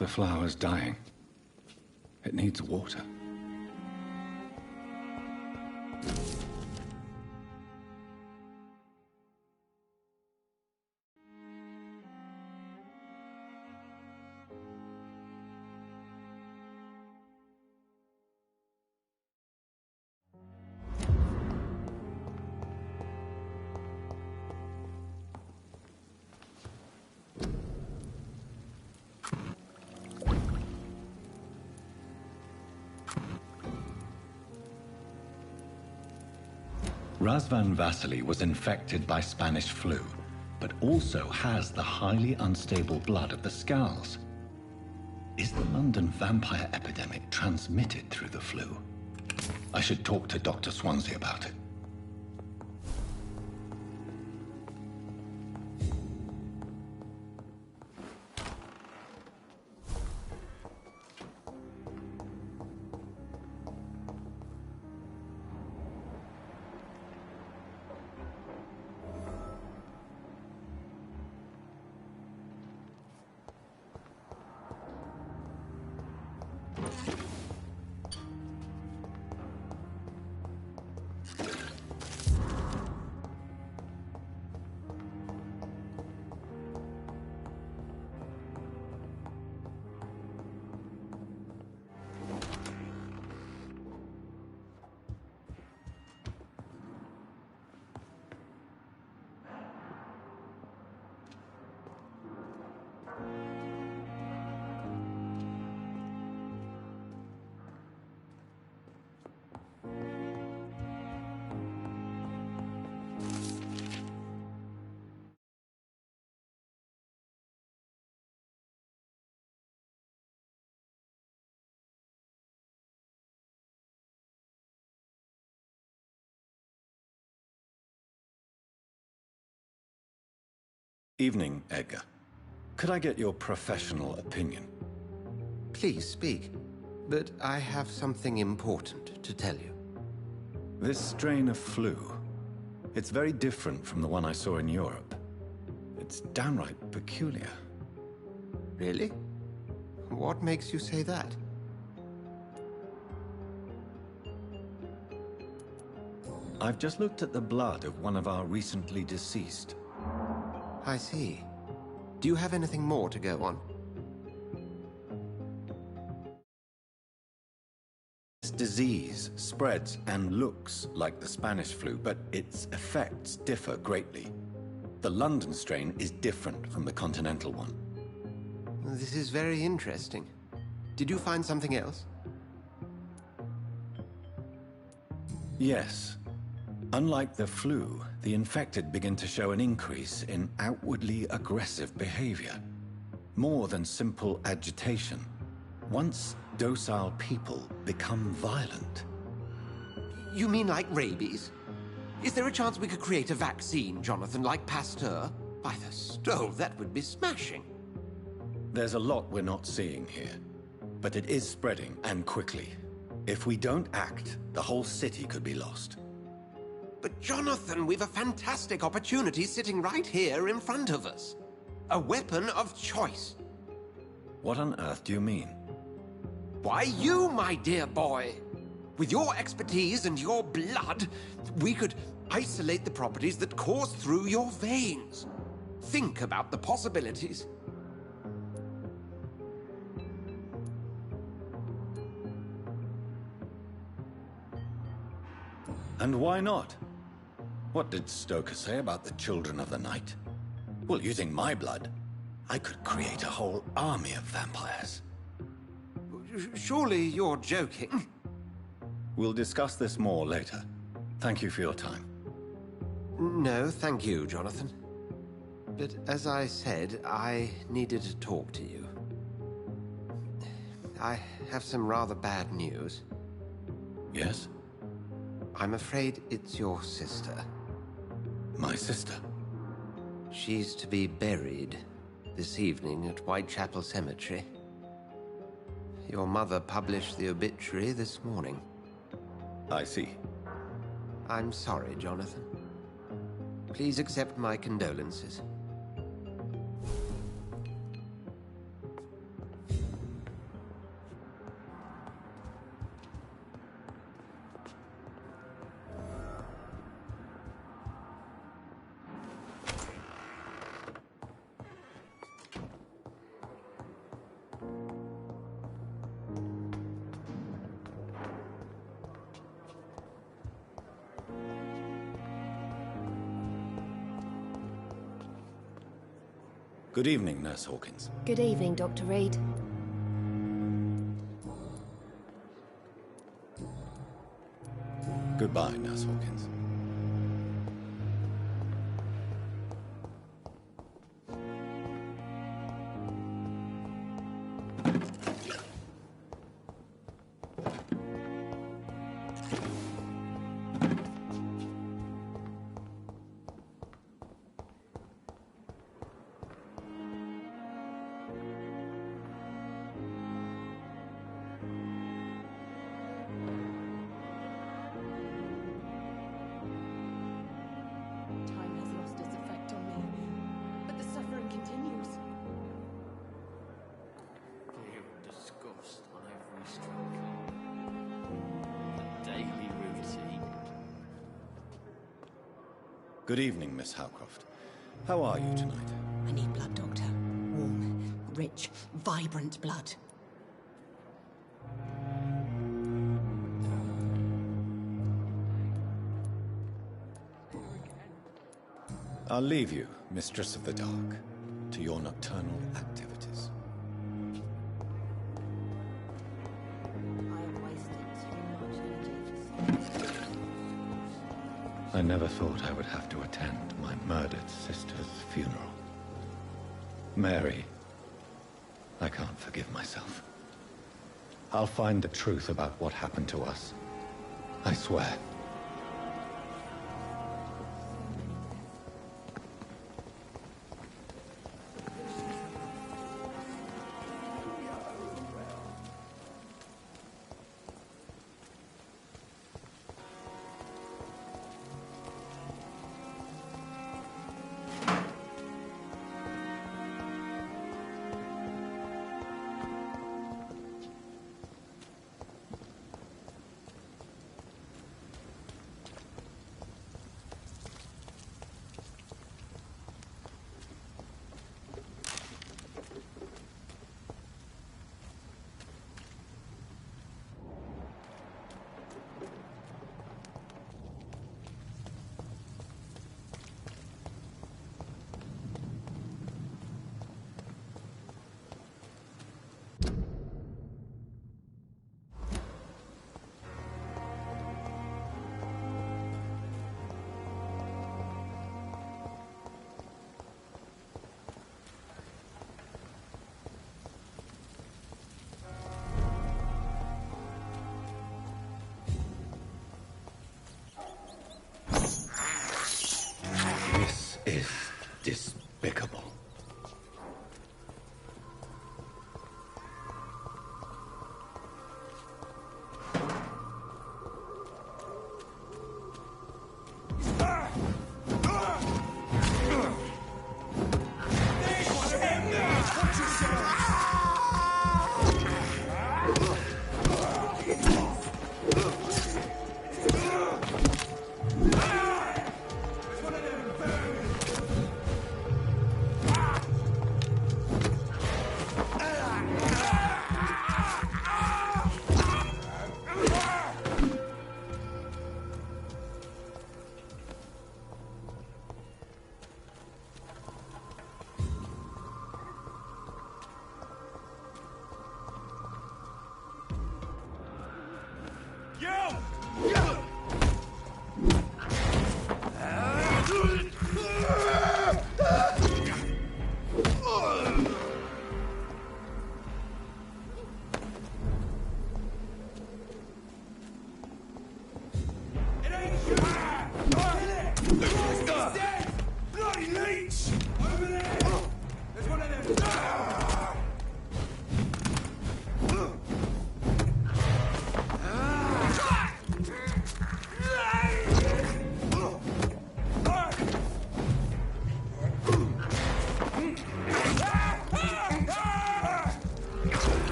The flower's dying. It needs water. Razvan Vasily was infected by Spanish flu, but also has the highly unstable blood of the Scowls. Is the London vampire epidemic transmitted through the flu? I should talk to Dr. Swansea about it. Evening, Edgar. Could I get your professional opinion? Please speak, but I have something important to tell you. This strain of flu, it's very different from the one I saw in Europe. It's downright peculiar. Really? What makes you say that? I've just looked at the blood of one of our recently deceased. I see. Do you have anything more to go on? This disease spreads and looks like the Spanish flu, but its effects differ greatly. The London strain is different from the continental one. This is very interesting. Did you find something else? Yes. Unlike the flu, the infected begin to show an increase in outwardly aggressive behavior. More than simple agitation. Once docile people become violent. You mean like rabies? Is there a chance we could create a vaccine, Jonathan, like Pasteur? By the stove, that would be smashing. There's a lot we're not seeing here, but it is spreading, and quickly. If we don't act, the whole city could be lost. But Jonathan, we've a fantastic opportunity sitting right here in front of us. A weapon of choice. What on earth do you mean? Why, you, my dear boy. With your expertise and your blood, we could isolate the properties that course through your veins. Think about the possibilities. And why not? What did Stoker say about the Children of the Night? Well, using my blood, I could create a whole army of vampires. Surely you're joking. We'll discuss this more later. Thank you for your time. No, thank you, Jonathan. But as I said, I needed to talk to you. I have some rather bad news. Yes? I'm afraid it's your sister. My sister? She's to be buried this evening at Whitechapel Cemetery. Your mother published the obituary this morning. I see. I'm sorry, Jonathan. Please accept my condolences. Good evening, Nurse Hawkins. Good evening, Dr. Reed. Goodbye, Nurse Hawkins. Time has lost its effect on me, but the suffering continues. Fear and disgust on every stroke. The daily routine. Good evening, Miss Howcroft. How are you tonight? I need blood, Doctor. Warm, rich, vibrant blood. I'll leave you, Mistress of the Dark, to your nocturnal activities. I have wasted too much energy for something. I never thought I would have to attend my murdered sister's funeral. Mary, I can't forgive myself. I'll find the truth about what happened to us. I swear. This is despicable.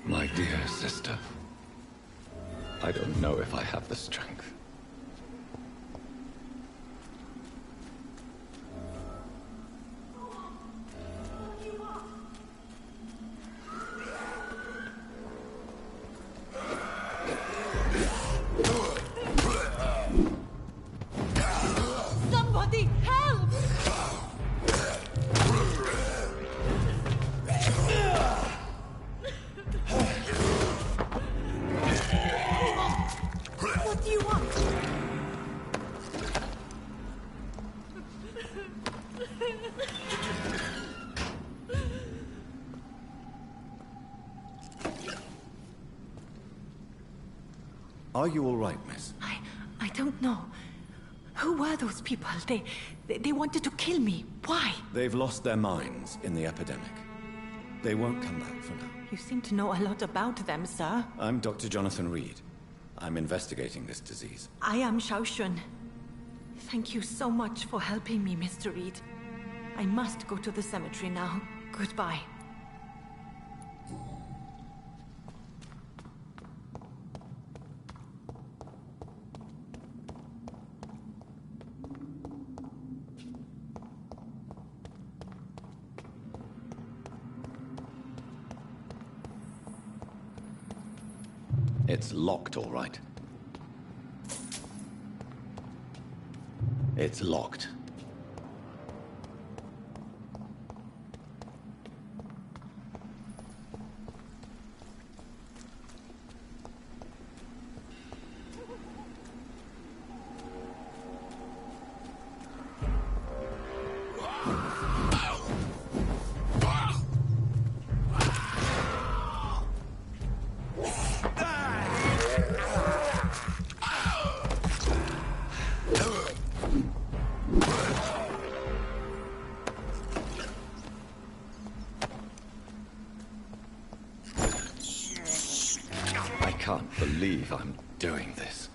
My dear sister, I don't know if I have the strength. Are you all right, miss? I don't know. Who were those people? They wanted to kill me. Why? They've lost their minds in the epidemic. They won't come back for now. You seem to know a lot about them, sir. I'm Dr. Jonathan Reed. I'm investigating this disease. I am Xiaoxun. Thank you so much for helping me, Mr. Reed. I must go to the cemetery now. Goodbye. It's locked, all right. It's locked. I can't believe I'm doing this.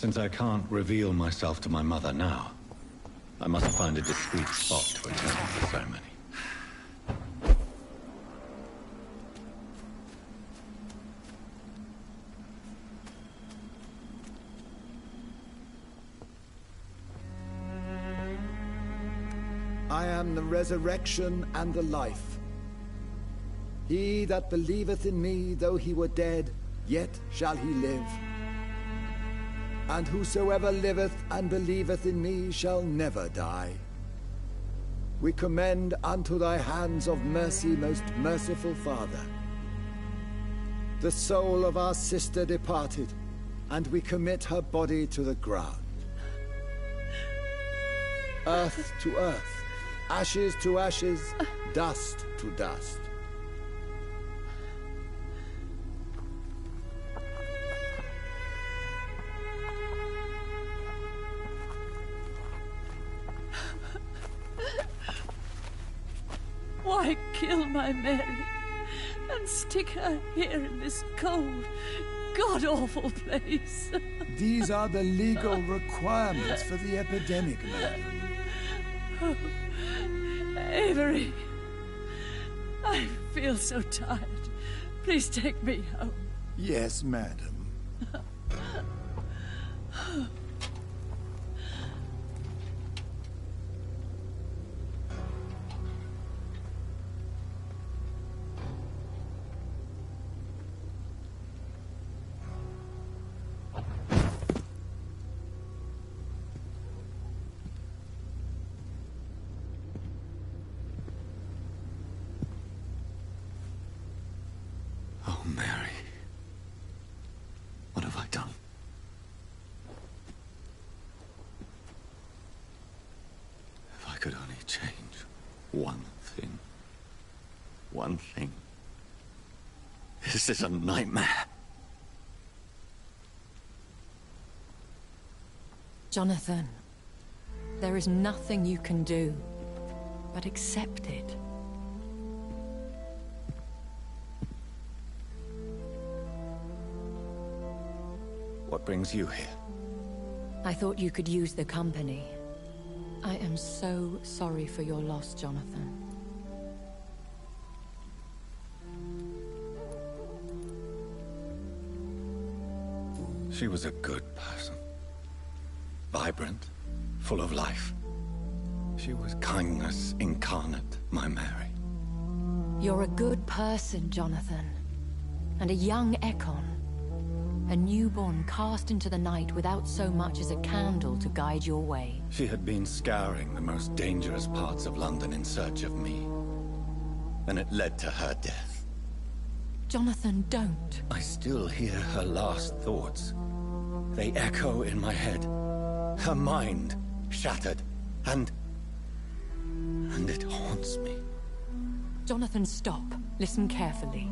Since I can't reveal myself to my mother now, I must find a discreet spot to attend the ceremony. I am the resurrection and the life. He that believeth in me, though he were dead, yet shall he live. and whosoever liveth and believeth in me shall never die. We commend unto thy hands of mercy, most merciful Father, the soul of our sister departed, and we commit her body to the ground. Earth to earth, ashes to ashes, dust to dust. Why kill my Mary and stick her here in this cold, god-awful place? These are the legal requirements for the epidemic, madam. Oh, Avery, I feel so tired. Please take me home. Yes, madam. Oh, Mary. What have I done? If I could only change one thing. One thing. This is a nightmare. Jonathan, there is nothing you can do but accept it. What brings you here? I thought you could use the company. I am so sorry for your loss, Jonathan. She was a good person. Vibrant, full of life. She was kindness incarnate, my Mary. You're a good person, Jonathan. And a young Ekon. A newborn cast into the night without so much as a candle to guide your way. She had been scouring the most dangerous parts of London in search of me. And it led to her death. Jonathan, don't. I still hear her last thoughts. They echo in my head. Her mind shattered, and it haunts me. Jonathan, stop. Listen carefully.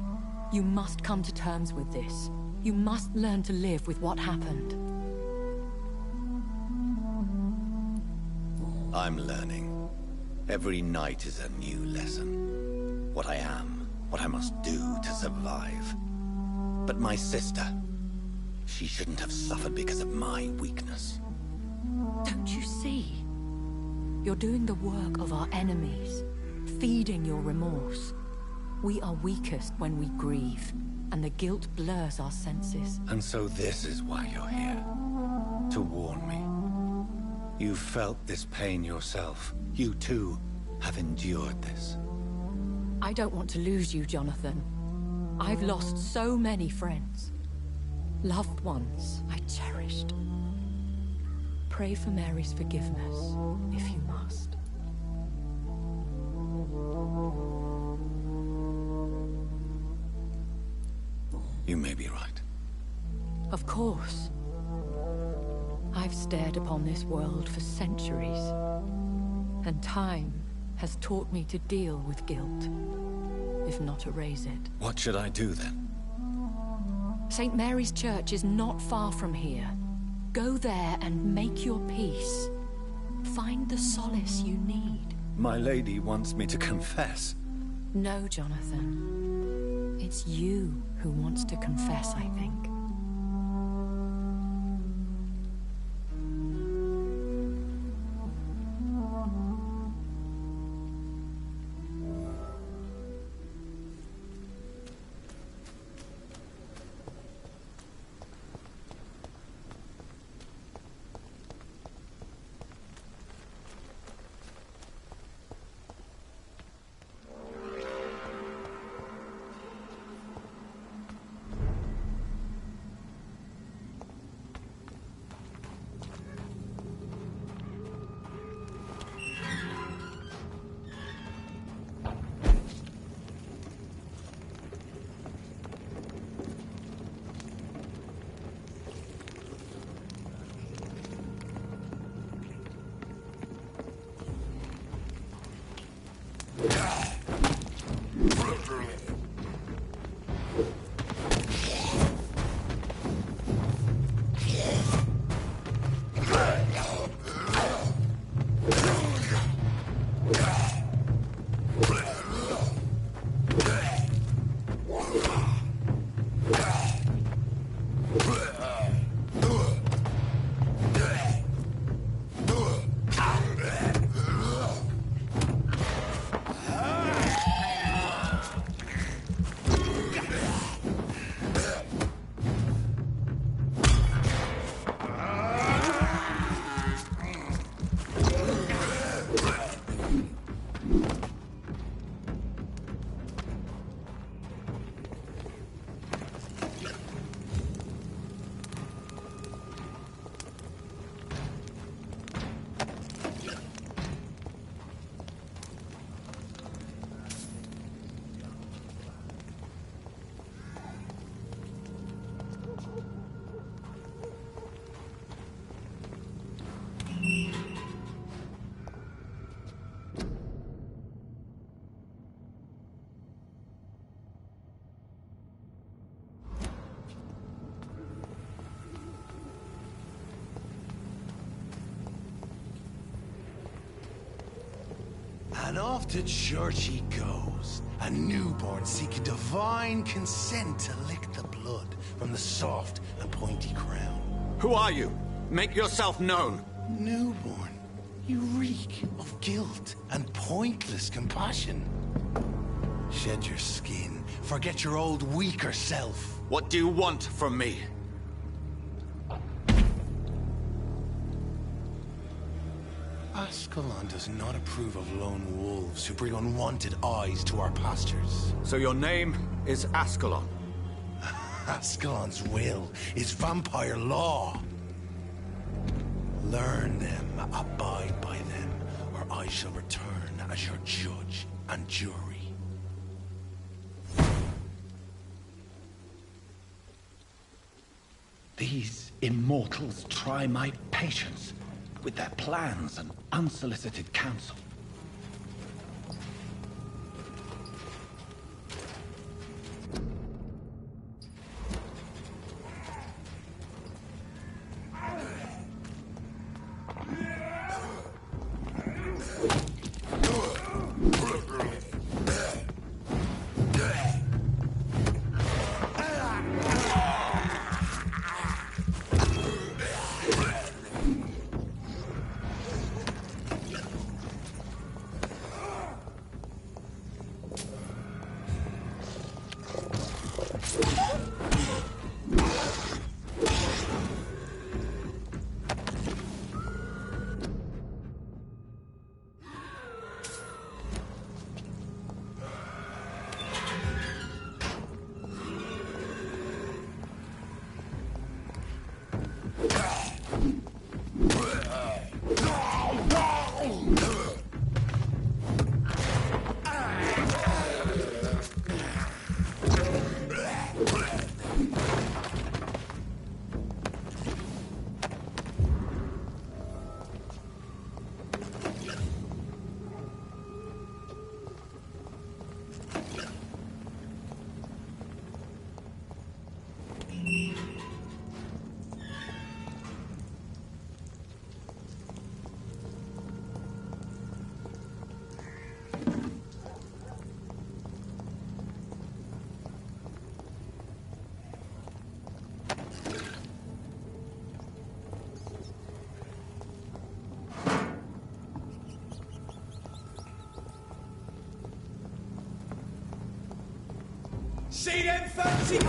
You must come to terms with this. You must learn to live with what happened. I'm learning. Every night is a new lesson. What I am, what I must do to survive. But my sister, she shouldn't have suffered because of my weakness. Don't you see? You're doing the work of our enemies, feeding your remorse. We are weakest when we grieve, and the guilt blurs our senses. And so this is why you're here. To warn me. You've felt this pain yourself. You too have endured this. I don't want to lose you, Jonathan. I've lost so many friends. Loved ones I cherished. Pray for Mary's forgiveness, if you must. You may be right. Of course. I've stared upon this world for centuries, and time has taught me to deal with guilt, if not erase it. What should I do then? St. Mary's Church is not far from here. Go there and make your peace. Find the solace you need. My lady wants me to confess. No, Jonathan. It's you who wants to confess, I think. off to church he goes. A newborn seeking divine consent to lick the blood from the soft and pointy crown. Who are you? Make yourself known. Newborn, you reek of guilt and pointless compassion. Shed your skin, forget your old weaker self. What do you want from me? Ascalon does not approve of lone wolves who bring unwanted eyes to our pastures. So your name is Ascalon? Ascalon's will is vampire law. Learn them, abide by them, or I shall return as your judge and jury. These immortals try my patience with their plans and unsolicited counsel. See them fancy...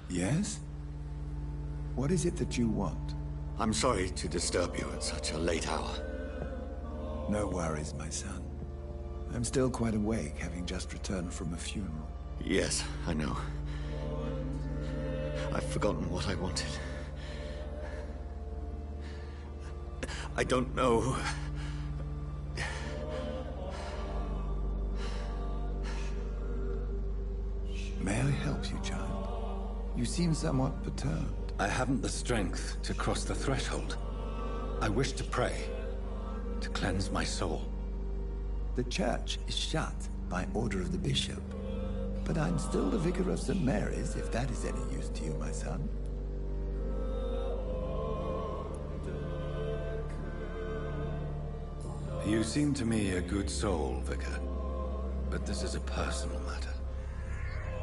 Yes? What is it that you want? I'm sorry to disturb you at such a late hour. No worries, my son. I'm still quite awake, having just returned from a funeral. Yes, I know. I've forgotten what I wanted. I don't know. seem somewhat perturbed. I haven't the strength to cross the threshold. I wish to pray, to cleanse my soul. The church is shut by order of the bishop. But I'm still the vicar of St. Mary's, if that is any use to you, my son. You seem to me a good soul, Vicar. But this is a personal matter.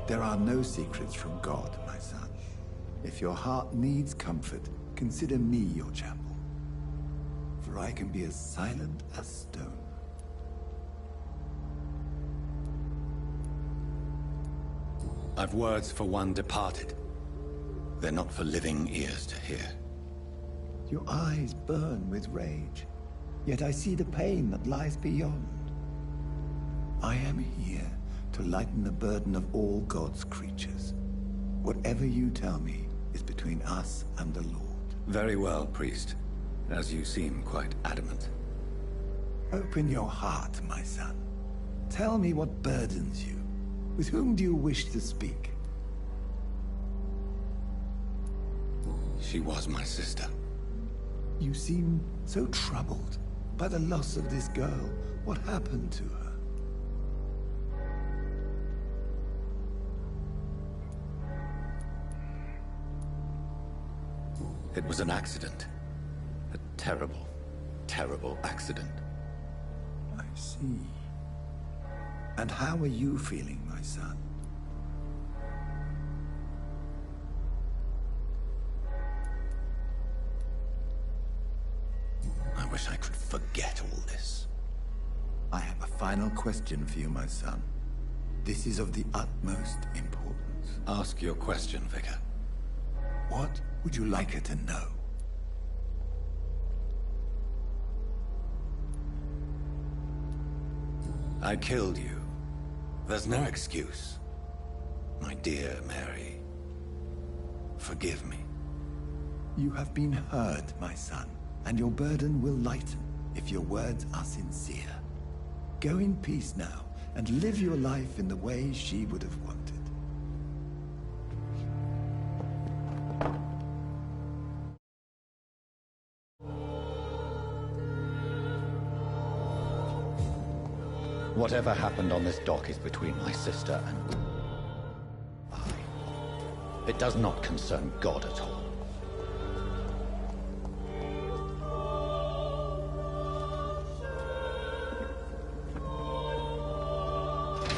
There are no secrets from God, my son. If your heart needs comfort, consider me your chapel. For I can be as silent as stone. I've words for one departed. They're not for living ears to hear. Your eyes burn with rage, yet I see the pain that lies beyond. I am here to lighten the burden of all God's creatures. Whatever you tell me is between us and the Lord. Very well, priest. As you seem quite adamant. Open your heart, my son. Tell me what burdens you. With whom do you wish to speak? She was my sister. You seem so troubled by the loss of this girl. What happened to her? It was an accident. A terrible, terrible accident. I see. And how are you feeling, my son? I wish I could forget all this. I have a final question for you, my son. This is of the utmost importance. Ask your question, Vicar. What would you like her to know? I killed you. There's no excuse. My dear Mary, forgive me. You have been hurt, my son, and your burden will lighten if your words are sincere. Go in peace now, and live your life in the way she would have wanted. Whatever happened on this dock is between my sister and I. It does not concern God at all.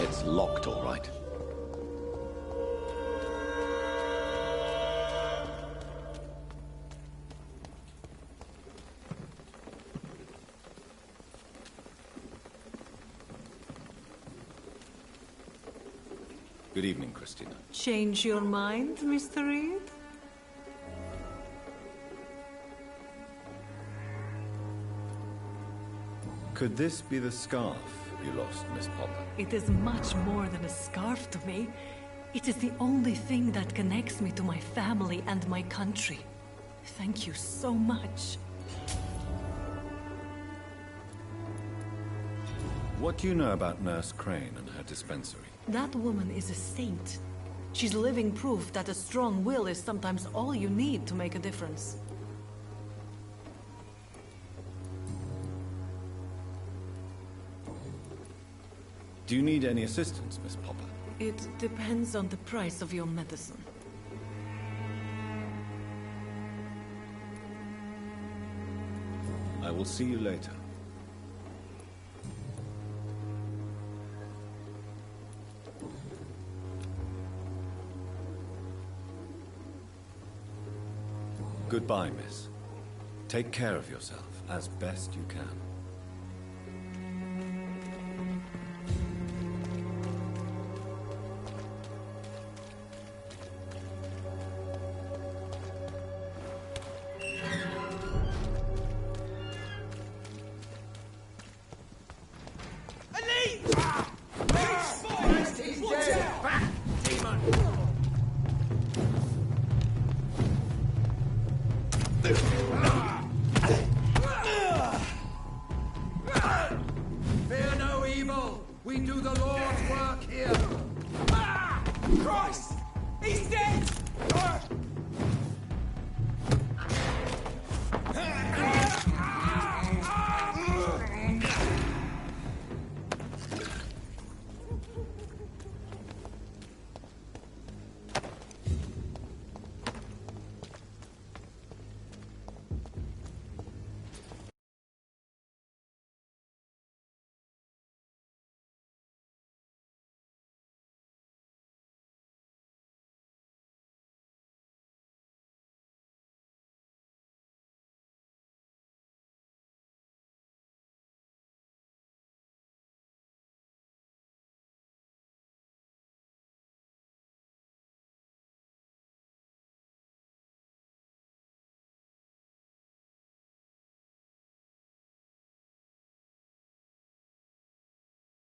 It's locked, all right. Good evening, Christina. Change your mind, Mr. Reed? Could this be the scarf you lost, Miss Popper? It is much more than a scarf to me. It is the only thing that connects me to my family and my country. Thank you so much. What do you know about Nurse Crane and her dispensary? That woman is a saint. She's living proof that a strong will is sometimes all you need to make a difference. Do you need any assistance, Miss Popper? It depends on the price of your medicine. I will see you later. Goodbye, miss. Take care of yourself as best you can. Fear no evil. We do the Lord's work here. Christ! He's dead! Ah!